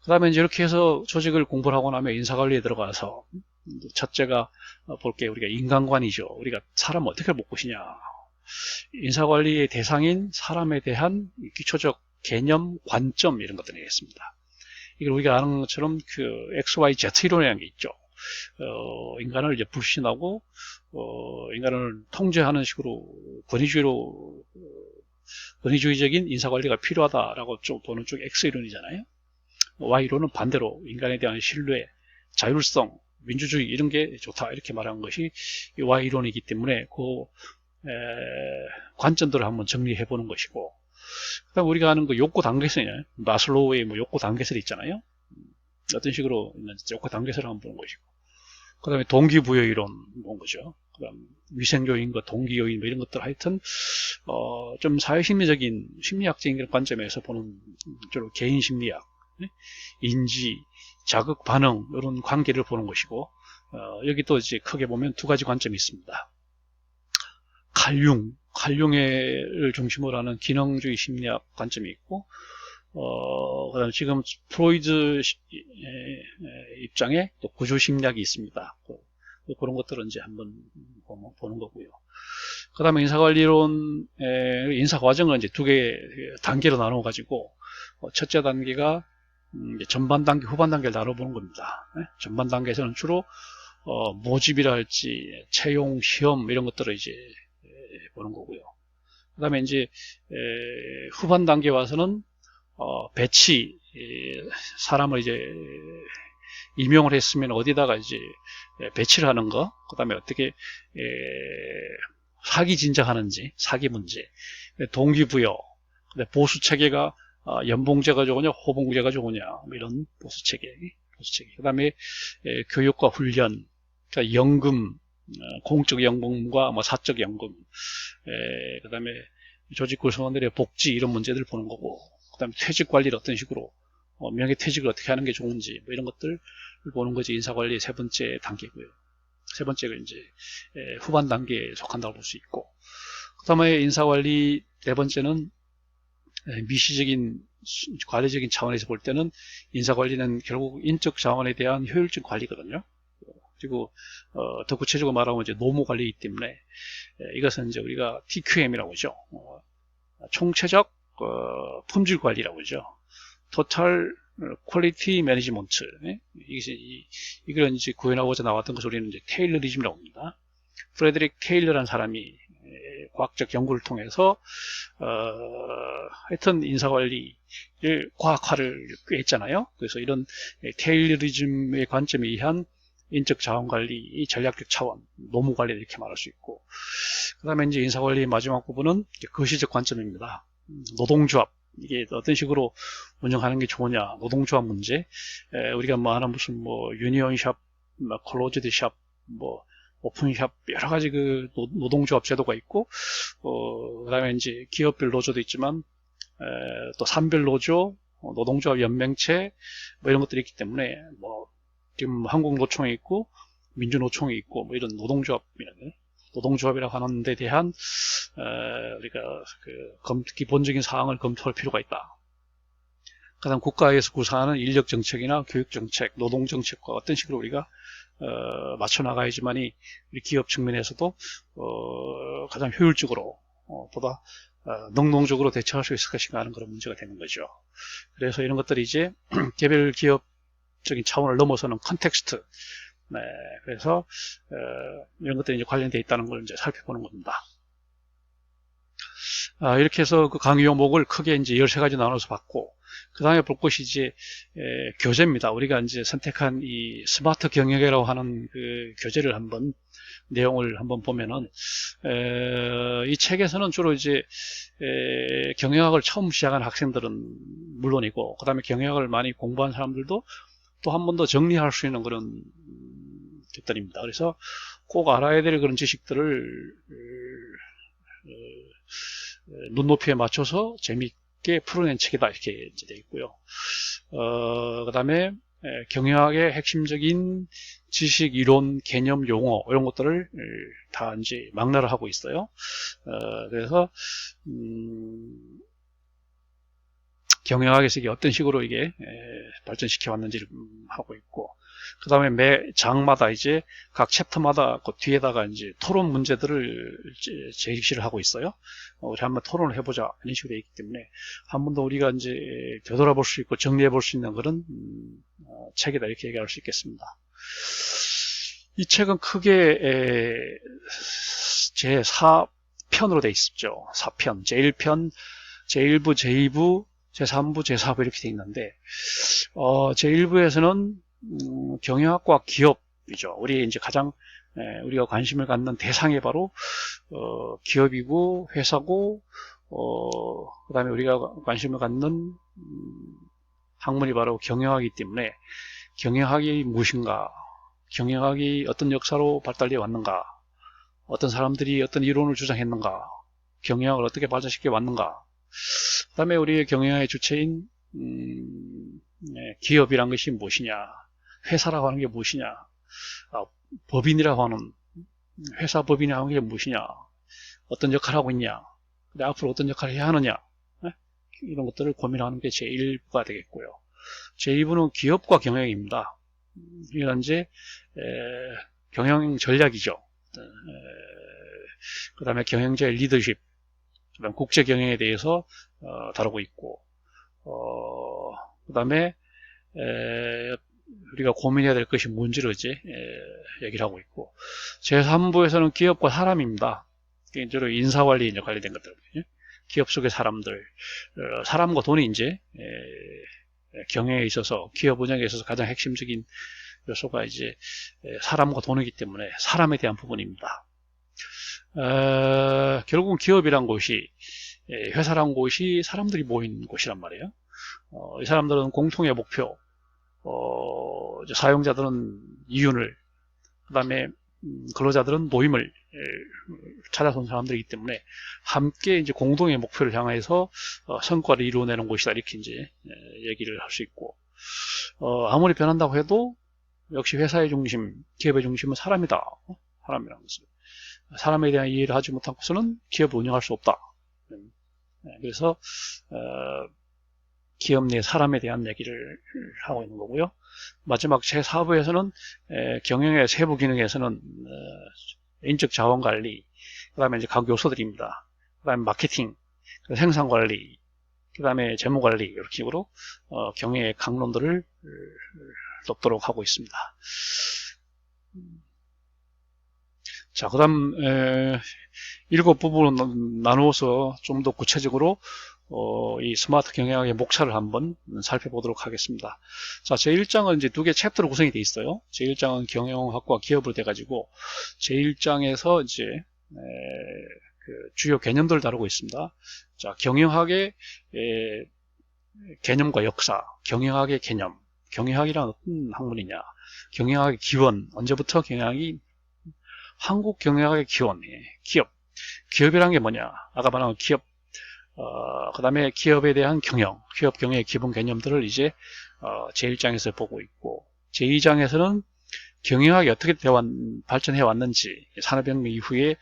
그 다음에 이제 이렇게 해서 조직을 공부를 하고 나면 인사관리에 들어가서, 첫째가 볼게 우리가 인간관이죠. 우리가 사람 어떻게 볼 것이냐. 인사관리의 대상인 사람에 대한 기초적 개념, 관점, 이런 것들이 있습니다. 이걸 우리가 아는 것처럼 그 XYZ 이론이라는 게 있죠. 인간을 이제 불신하고, 인간을 통제하는 식으로 권위주의적인 인사관리가 필요하다라고 좀 보는 쪽 X이론이잖아요. Y이론은 반대로 인간에 대한 신뢰, 자율성, 민주주의 이런 게 좋다, 이렇게 말하는 것이 Y이론이기 때문에 그 관점들을 한번 정리해 보는 것이고, 그다음 우리가 아는 그 욕구 단계설이잖아요. 마슬로우의 뭐 욕구 단계설이 있잖아요. 어떤 식으로 있는지 욕구 단계설을 한번 보는 것이고, 그 다음에 동기부여 이론 본 거죠. 그 다음 위생요인과 동기요인 뭐 이런 것들, 하여튼 좀 사회심리적인 심리학적인 관점에서 보는 주로 개인심리학, 인지, 자극, 반응 이런 관계를 보는 것이고, 여기 또 이제 크게 보면 두 가지 관점이 있습니다. 칼융을 중심으로 하는 기능주의 심리학 관점이 있고, 그 다음에 지금 프로이드 입장에 또 구조심리학이 있습니다. 그런 것들은 이제 한번 보는 거고요. 그 다음에 인사관리론, 인사과정을 이제 두 개 단계로 나눠 가지고, 첫째 단계가 이제 전반 단계, 후반 단계를 나눠보는 겁니다. 전반 단계에서는 주로 모집이라 할지 채용, 시험 이런 것들을 이제 보는 거고요. 그 다음에 이제 후반 단계에 와서는 배치, 사람을 이제 임용을 했으면 어디다가 이제 배치를 하는 거, 그 다음에 어떻게 사기 진작하는지, 사기 문제, 동기부여, 보수 체계가 연봉제가 좋으냐, 호봉제가 좋으냐, 뭐 이런 보수 체계. 그 다음에 교육과 훈련, 그러니까 연금, 공적 연금과 뭐 사적 연금, 그 다음에 조직 구성원들의 복지 이런 문제들을 보는 거고, 그 다음에 퇴직 관리를 어떤 식으로, 명예퇴직을 어떻게 하는 게 좋은지, 뭐 이런 것들을 보는 것이 인사관리의 세 번째 단계고요. 세 번째가 이제 후반 단계에 속한다고 볼 수 있고, 그 다음에 인사관리 네 번째는 미시적인 관리적인 차원에서 볼 때는 인사관리는 결국 인적 자원에 대한 효율적 관리거든요. 그리고 더 구체적으로 말하면 이제 노무 관리이기 때문에 이것은 이제 우리가 TQM이라고 하죠. 총체적 품질 관리라고 하죠. Total Quality Management. 이걸 이제 구현하고자 나왔던 것을 우리는 이제 테일러리즘이라고 합니다. 프레드릭 테일러라는 사람이 과학적 연구를 통해서 하여튼 인사관리를 과학화를 꽤 했잖아요. 그래서 이런 테일러리즘의 관점에 의한 인적 자원관리, 전략적 차원, 노무관리 이렇게 말할 수 있고, 그 다음에 이제 인사관리의 마지막 부분은 거시적 관점입니다. 노동조합, 이게 어떤 식으로 운영하는 게 좋으냐, 노동조합 문제, 우리가 뭐 하는 무슨 뭐 유니온샵, 뭐 클로즈드 샵, 뭐 오픈샵 여러 가지 그 노동조합 제도가 있고, 그 다음에 이제 기업별 노조도 있지만, 또 산별 노조, 노동조합 연맹체, 뭐 이런 것들이 있기 때문에, 뭐 지금 한국노총이 있고 민주노총이 있고 뭐 이런 노동조합이라고 하는 데 대한 우리가 그 기본적인 사항을 검토할 필요가 있다. 그다음 국가에서 구사하는 인력정책이나 교육정책, 노동정책과 어떤 식으로 우리가 맞춰 나가야지만이 우리 기업 측면에서도 가장 효율적으로 보다 능동적으로 대처할 수 있을 것인가 하는 그런 문제가 되는 거죠. 그래서 이런 것들이 이제 개별 기업 적인 차원을 넘어서는 컨텍스트, 그래서 이런 것들이 이제 관련되어 있다는 걸 이제 살펴보는 겁니다. 이렇게 해서 그 강의 요목을 크게 이제 13가지 나눠서 봤고, 그 다음에 볼 것이 이제 교재입니다. 우리가 이제 선택한 이 스마트 경영이라고 하는 그 교재를 한번 내용을 한번 보면은 이 책에서는 주로 이제 경영학을 처음 시작한 학생들은 물론이고 그 다음에 경영학을 많이 공부한 사람들도 또 한 번 더 정리할 수 있는 그런 것들입니다. 그래서 꼭 알아야 될 그런 지식들을 눈높이에 맞춰서 재미있게 풀어낸 책이다 이렇게 되어 있고요. 그 다음에 경영학의 핵심적인 지식, 이론, 개념, 용어 이런 것들을 다 이제 망라를 하고 있어요. 그래서 경영학에서 이게 어떤 식으로 이게 발전시켜 왔는지를 하고 있고, 그 다음에 매 장마다 이제 각 챕터마다 그 뒤에다가 이제 토론 문제들을 제시를 하고 있어요. 우리 한번 토론을 해보자 이런 식으로 되어 있기 때문에 한 번 더 우리가 이제 되돌아볼 수 있고 정리해 볼 수 있는 그런 책이다 이렇게 얘기할 수 있겠습니다. 이 책은 크게 제 4편으로 되어 있죠. 4편, 제1편, 제1부, 제2부, 제3부, 제4부 이렇게 되어 있는데 제1부에서는 경영학과 기업이죠. 우리 이제 가장 우리가 관심을 갖는 대상이 바로 기업이고 회사고 그 다음에 우리가 관심을 갖는 학문이 바로 경영학이기 때문에 경영학이 무엇인가, 경영학이 어떤 역사로 발달되어 왔는가, 어떤 사람들이 어떤 이론을 주장했는가, 경영학을 어떻게 발전시켜 왔는가, 그 다음에 우리의 경영학의 주체인 기업이란 것이 무엇이냐, 회사라고 하는 게 무엇이냐, 법인이라고 하는 회사 법인이라고 하는 게 무엇이냐, 어떤 역할을 하고 있냐, 앞으로 어떤 역할을 해야 하느냐, 이런 것들을 고민하는 게 제1부가 되겠고요. 제2부는 기업과 경영입니다. 이건 이제 경영 전략이죠. 그 다음에 경영자의 리더십, 그 다음 국제 경영에 대해서 다루고 있고, 그 다음에 우리가 고민해야 될 것이 뭔지를 이제 얘기를 하고 있고, 제3부에서는 기업과 사람입니다. 개인적으로 인사관리에 관련된 것들, 기업 속의 사람들, 사람과 돈이 이제 경영에 있어서, 기업 운영에 있어서 가장 핵심적인 요소가 이제 사람과 돈이기 때문에 사람에 대한 부분입니다. 결국은 기업이란 곳이, 회사란 곳이 사람들이 모인 곳이란 말이에요. 이 사람들은 공통의 목표, 사용자들은 이윤을, 그 다음에 근로자들은 모임을 찾아서 온 사람들이기 때문에 함께 이제 공동의 목표를 향해서 성과를 이루어내는 곳이다 이렇게 이제 얘기를 할 수 있고, 아무리 변한다고 해도 역시 회사의 중심, 기업의 중심은 사람이다. 사람이라는 것을. 사람에 대한 이해를 하지 못하고서는 기업을 운영할 수 없다. 그래서 기업 내 사람에 대한 얘기를 하고 있는 거고요. 마지막 제4부에서는 경영의 세부 기능에서는 인적 자원 관리, 그 다음에 이제 각 요소들입니다. 그 다음에 마케팅, 생산 관리, 그 다음에 재무 관리, 이렇게 식으로 경영의 강론들을 돕도록 하고 있습니다. 자, 그 다음 7부분으로 나누어서 좀 더 구체적으로 이 스마트 경영학의 목차를 한번 살펴보도록 하겠습니다. 자, 제1장은 이제 2개 챕터로 구성이 되어 있어요. 제1장은 경영학과 기업으로 돼가지고 제1장에서 이제 그 주요 개념들을 다루고 있습니다. 자, 경영학의 개념과 역사, 경영학의 개념, 경영학이란 어떤 학문이냐, 경영학의 기원, 언제부터 경영학이 한국 경영학의 기원, 기업, 기업이란 게 뭐냐, 아까 말한 기업, 그 다음에 기업에 대한 경영, 기업 경영의 기본 개념들을 이제 제1장에서 보고 있고, 제2장에서는 경영학이 어떻게 발전해 왔는지, 산업혁명 이후에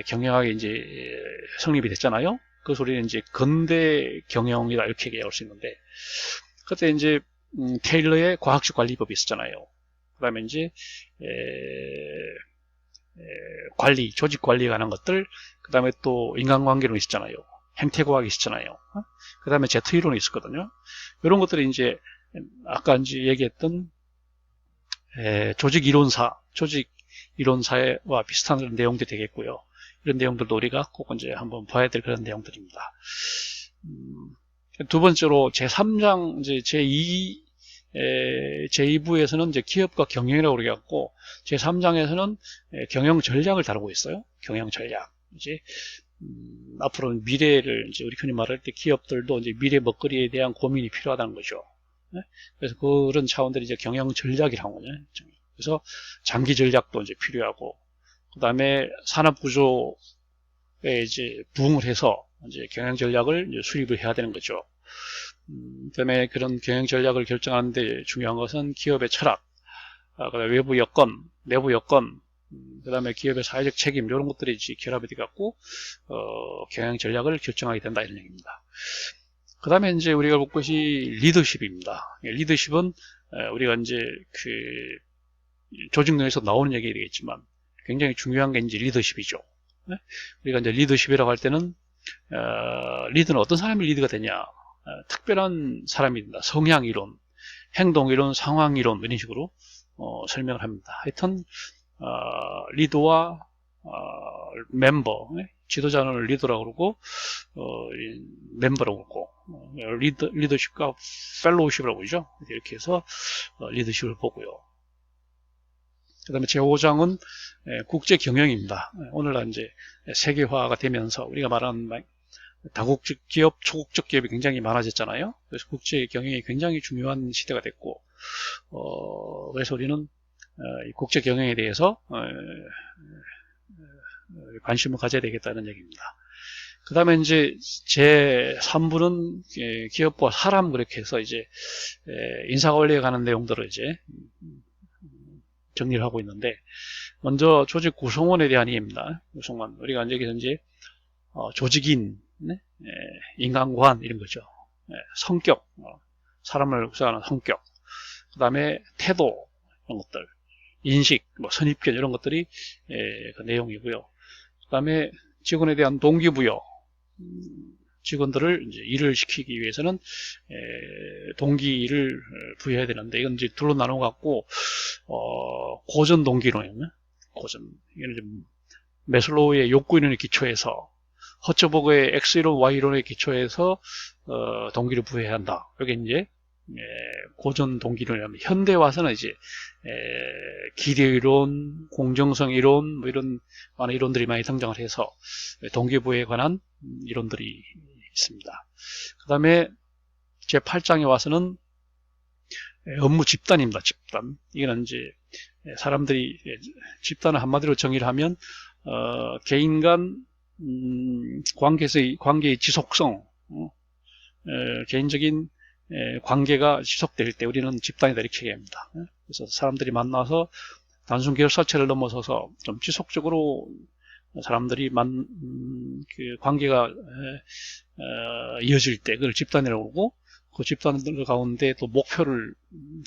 경영학이 이제 성립이 됐잖아요. 그래서 우리는 이제 근대 경영이다 이렇게 얘기할 수 있는데, 그때 이제 테일러의 과학적 관리법이 있었잖아요. 그 다음에 이제 관리, 조직 관리에 관한 것들, 그 다음에 또 인간관계론 있었잖아요. 행태과학이 있었잖아요. 그 다음에 제트 이론이 있었거든요. 이런 것들이 이제 아까 이제 얘기했던 조직 이론사와 비슷한 그런 내용들이 되겠고요. 이런 내용들도 우리가 꼭 이제 한번 봐야 될 그런 내용들입니다. 두 번째로 제3장, 이제 제2부에서는 이제 기업과 경영이라고 그래갖고, 제3장에서는 경영 전략을 다루고 있어요. 경영 전략. 이제, 앞으로 미래를, 이제 우리 흔히 말할 때 기업들도 이제 미래 먹거리에 대한 고민이 필요하다는 거죠. 네? 그래서 그런 차원들이 이제 경영 전략이라고 하거든요. 그래서 장기 전략도 이제 필요하고, 그 다음에 산업 구조에 이제 부응을 해서 이제 경영 전략을 이제 수립을 해야 되는 거죠. 그다음에 그런 경영 전략을 결정하는데 중요한 것은 기업의 철학, 그다음에 외부 여건, 내부 여건, 그다음에 기업의 사회적 책임 이런 것들이 이제 결합이 돼 갖고 경영 전략을 결정하게 된다 이런 얘기입니다. 그다음에 이제 우리가 볼 것이 리더십입니다. 리더십은 우리가 이제 그 조직 내에서 나오는 얘기 되겠지만 굉장히 중요한 게 이제 리더십이죠. 우리가 이제 리더십이라고 할 때는 리더는 어떤 사람이 리더가 되냐? 특별한 사람이 된다. 성향 이론, 행동 이론, 상황 이론 이런 식으로 설명을 합니다. 하여튼 리더와 멤버, 지도자는 리더라고 그러고 멤버라고 그러고 리더십과 펠로우십이라고 그러죠. 이렇게 해서 리더십을 보고요. 그 다음에 제5장은 국제 경영입니다. 오늘날 이제 세계화가 되면서 우리가 말하는 다국적 기업, 초국적 기업이 굉장히 많아졌잖아요. 그래서 국제 경영이 굉장히 중요한 시대가 됐고, 그래서 우리는 이 국제 경영에 대해서 관심을 가져야 되겠다는 얘기입니다. 그 다음에 이제 제3부는 기업과 사람 그렇게 해서 이제 인사관리에 관한 내용들을 이제 정리를 하고 있는데, 먼저 조직 구성원에 대한 얘기입니다. 구성원. 우리가 이제 조직인, 인간관 이런 거죠. 성격, 사람을 구성하는 성격. 그 다음에 태도 이런 것들, 인식, 선입견 이런 것들이 그 내용이고요. 그 다음에 직원에 대한 동기부여. 직원들을 이제 일을 시키기 위해서는 동기를 부여해야 되는데, 이건 이제 둘로 나눠 갖고 고전 동기론이에요. 고전. 이건 이제 매슬로우의 욕구 이론에 기초해서, 허츠버그의 X이론, Y이론에 기초해서 동기를 부여해야 한다. 이게 이제 고전 동기론이라면, 현대 와서는 이제 기대이론, 공정성 이론, 뭐 이런 많은 이론들이 많이 등장을 해서 동기부여에 관한 이론들이 있습니다. 그 다음에 제8장에 와서는 업무 집단입니다. 집단. 이거는 이제 사람들이 집단을 한마디로 정의를 하면 개인 간 관계의 지속성, 개인적인 관계가 지속될 때 우리는 집단이다 이렇게 얘기합니다. 그래서 사람들이 만나서 단순 결사체를 넘어서서 좀 지속적으로 사람들이 그 관계가 이어질 때 그걸 집단이라고 하고, 그 집단들 가운데 또 목표를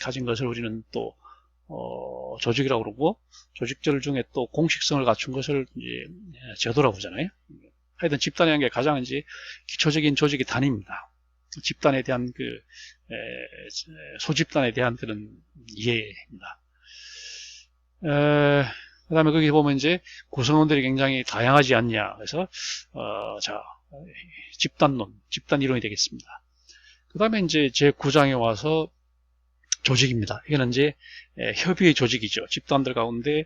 가진 것을 우리는 또 조직이라고 그러고, 조직들 중에 또 공식성을 갖춘 것을 이제 제도라고 하잖아요. 하여튼 집단이라는 게 가장 이제 기초적인 조직의 단위입니다. 집단에 대한 소집단에 대한 그런 이해입니다. 그 다음에 거기 보면 이제 구성원들이 굉장히 다양하지 않냐. 그래서, 집단론, 집단 이론이 되겠습니다. 그 다음에 이제 제9장에 와서 조직입니다. 이거는 이제 협의의 조직이죠. 집단들 가운데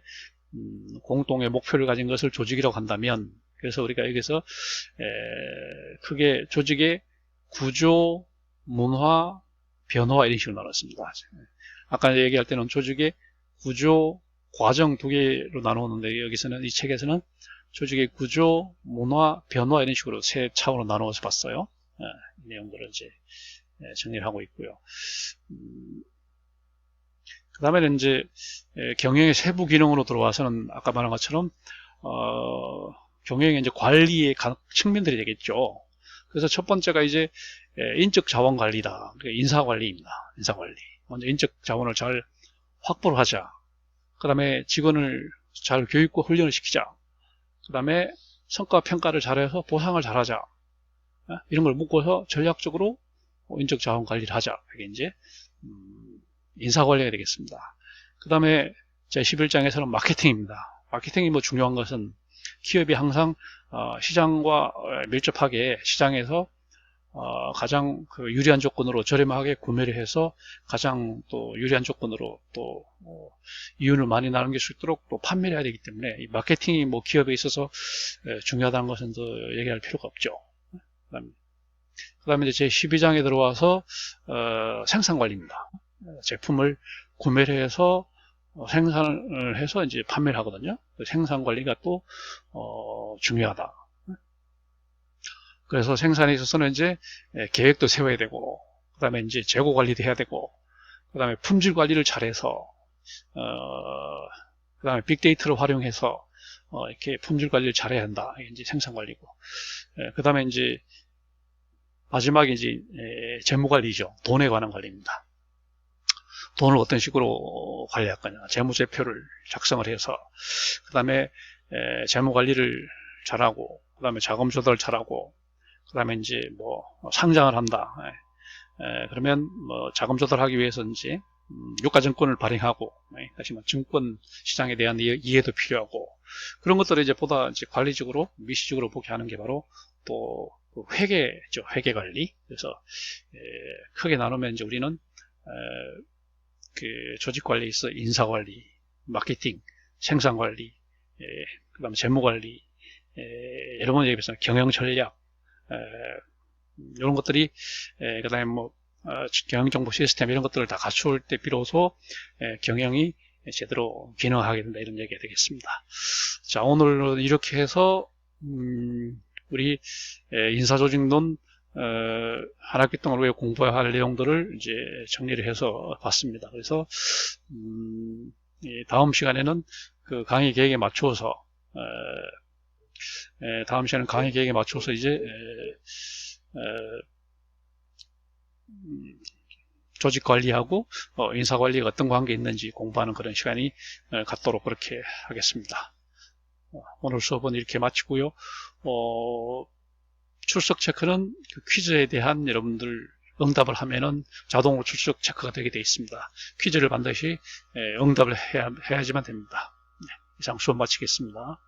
공동의 목표를 가진 것을 조직이라고 한다면, 그래서 우리가 여기서 크게 조직의 구조, 문화, 변화 이런 식으로 나눴습니다. 아까 얘기할 때는 조직의 구조, 과정 두 개로 나누었는데, 여기서는 이 책에서는 조직의 구조, 문화, 변화 이런 식으로 세 차원으로 나누어서 봤어요. 이 내용들을 이제 정리를 하고 있고요. 그 다음에는 이제 경영의 세부 기능으로 들어와서는 아까 말한 것처럼 경영의 이제 관리의 각 측면들이 되겠죠. 그래서 첫 번째가 이제 인적 자원 관리다. 인사 관리입니다. 인사 관리. 먼저 인적 자원을 잘 확보를 하자. 그 다음에 직원을 잘 교육과 훈련을 시키자. 그 다음에 성과 평가를 잘해서 보상을 잘하자. 이런 걸 묶어서 전략적으로 인적 자원 관리를 하자. 이게 이제 인사 관리가 되겠습니다. 그 다음에 제11장에서는 마케팅입니다. 마케팅이 뭐 중요한 것은 기업이 항상 시장과 밀접하게 시장에서 가장 그 유리한 조건으로 저렴하게 구매를 해서 가장 또 유리한 조건으로 또 이윤을 많이 나누길 수 있도록 또 판매를 해야 되기 때문에 이 마케팅이 뭐 기업에 있어서 중요하다는 것은 더 얘기할 필요가 없죠. 그 다음에 이제 제 12장에 들어와서 생산관리입니다. 제품을 구매를 해서 생산을 해서 이제 판매를 하거든요. 생산관리가 또 중요하다. 그래서 생산에 있어서는 이제 계획도 세워야 되고, 그 다음에 이제 재고 관리도 해야 되고, 그 다음에 품질 관리를 잘해서, 그 다음에 빅데이터를 활용해서 이렇게 품질 관리를 잘해야 한다. 이게 이제 생산 관리고, 그 다음에 이제 마지막에 이제 재무 관리죠. 돈에 관한 관리입니다. 돈을 어떤 식으로 관리할 거냐, 재무제표를 작성을 해서, 그 다음에 재무 관리를 잘하고, 그 다음에 자금 조달을 잘하고, 그 다음에 이제 뭐 상장을 한다. 그러면 뭐 자금 조달하기 위해서 이제 유가증권을 발행하고, 다시 말해 증권 시장에 대한 이해도 필요하고, 그런 것들을 이제 보다 이제 관리적으로 미시적으로 보게 하는 게 바로 또 회계죠. 회계 관리. 그래서 크게 나누면 이제 우리는 그 조직 관리에 있어 인사 관리, 마케팅, 생산 관리, 그 다음에 재무 관리, 여러 번 얘기했잖아요. 경영 전략, 이런 것들이, 그 다음에 뭐 경영정보 시스템 이런 것들을 다 갖출 때 비로소 경영이 제대로 기능하게 된다, 이런 얘기가 되겠습니다. 자, 오늘은 이렇게 해서 우리 인사조직론 한 학기 동안 우리가 공부해야 할 내용들을 이제 정리를 해서 봤습니다. 그래서 다음 시간에는 그 강의 계획에 맞추어서 다음 시간은 강의 계획에 맞춰서 이제 조직 관리하고 인사 관리가 어떤 관계 있는지 공부하는 그런 시간이 갖도록 그렇게 하겠습니다. 오늘 수업은 이렇게 마치고요. 출석 체크는 그 퀴즈에 대한 여러분들 응답을 하면은 자동으로 출석 체크가 되게 되어 있습니다. 퀴즈를 반드시 응답을 해야지만 됩니다. 네, 이상 수업 마치겠습니다.